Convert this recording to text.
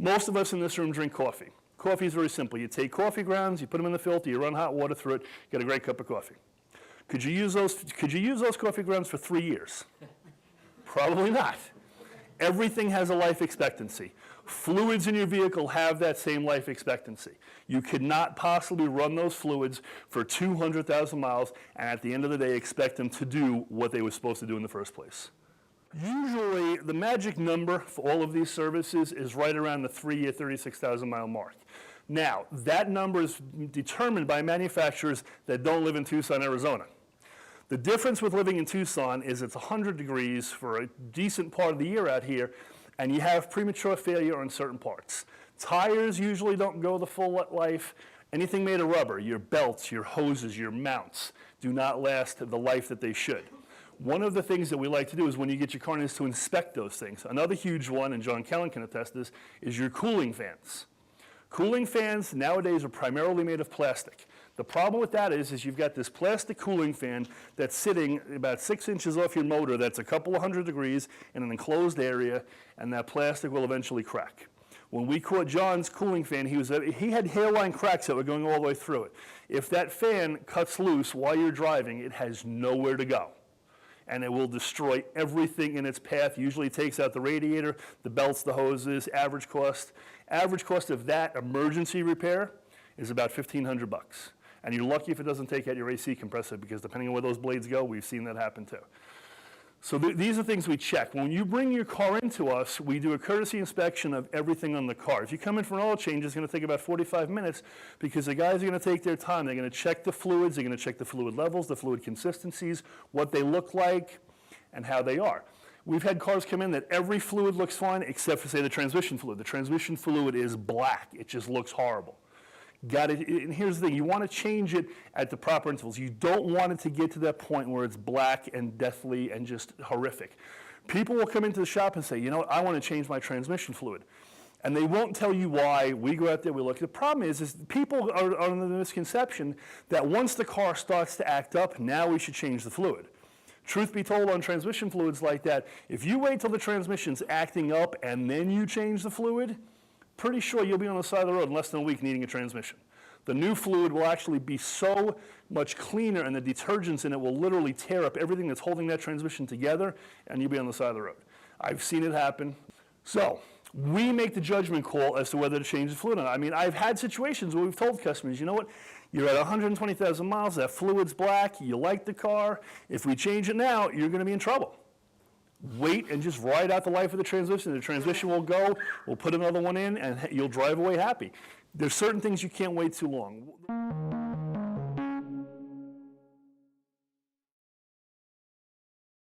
Most of us in this room drink coffee. Coffee is very simple. You take coffee grounds, you put them in the filter, you run hot water through it, get a great cup of coffee. Could you use those coffee grounds for 3 years? Probably not. Everything has a life expectancy. Fluids in your vehicle have that same life expectancy. You could not possibly run those fluids for 200,000 miles and at the end of the day expect them to do what they were supposed to do in the first place. Usually, the magic number for all of these services is right around the 3-year, 36,000 mile mark. Now, that number is determined by manufacturers that don't live in Tucson, Arizona. The difference with living in Tucson is it's 100 degrees for a decent part of the year out here, and you have premature failure on certain parts. Tires usually don't go the full life. Anything made of rubber, your belts, your hoses, your mounts, do not last the life that they should. One of the things that we like to do is when you get your car is to inspect those things. Another huge one, and John Kellen can attest this, is your cooling fans. Cooling fans nowadays are primarily made of plastic. The problem with that is you've got this plastic cooling fan that's sitting about 6 inches off your motor that's a couple of 100 degrees in an enclosed area, and that plastic will eventually crack. When we caught John's cooling fan, he had hairline cracks that were going all the way through it. If that fan cuts loose while you're driving, it has nowhere to go, and it will destroy everything in its path. Usually takes out the radiator, the belts, the hoses. Average cost of that emergency repair is about $1,500. And you're lucky if it doesn't take out your AC compressor, because depending on where those blades go, we've seen that happen too. So these are things we check. When you bring your car into us, we do a courtesy inspection of everything on the car. If you come in for an oil change, it's going to take about 45 minutes because the guys are going to take their time. They're going to check the fluids, they're going to check the fluid levels, the fluid consistencies, what they look like, and how they are. We've had cars come in that every fluid looks fine except for, say, the transmission fluid. The transmission fluid is black. It just looks horrible. And here's the thing, you want to change it at the proper intervals. You don't want it to get to that point where it's black and deathly and just horrific. People will come into the shop and say, you know what, I want to change my transmission fluid. And they won't tell you why. We go out there, we look. The problem is people are under the misconception that once the car starts to act up, now we should change the fluid. Truth be told, on transmission fluids like that, if you wait till the transmission's acting up and then you change the fluid, pretty sure you'll be on the side of the road in less than a week needing a transmission. The new fluid will actually be so much cleaner, and the detergents in it will literally tear up everything that's holding that transmission together, and you'll be on the side of the road. I've seen it happen. So we make the judgment call as to whether to change the fluid or not. I mean, I've had situations where we've told customers, you know what, you're at 120,000 miles, that fluid's black, you like the car, if we change it now, you're going to be in trouble. Wait and just ride out the life of the transmission. The transmission will go, we'll put another one in, and you'll drive away happy. There's certain things you can't wait too long.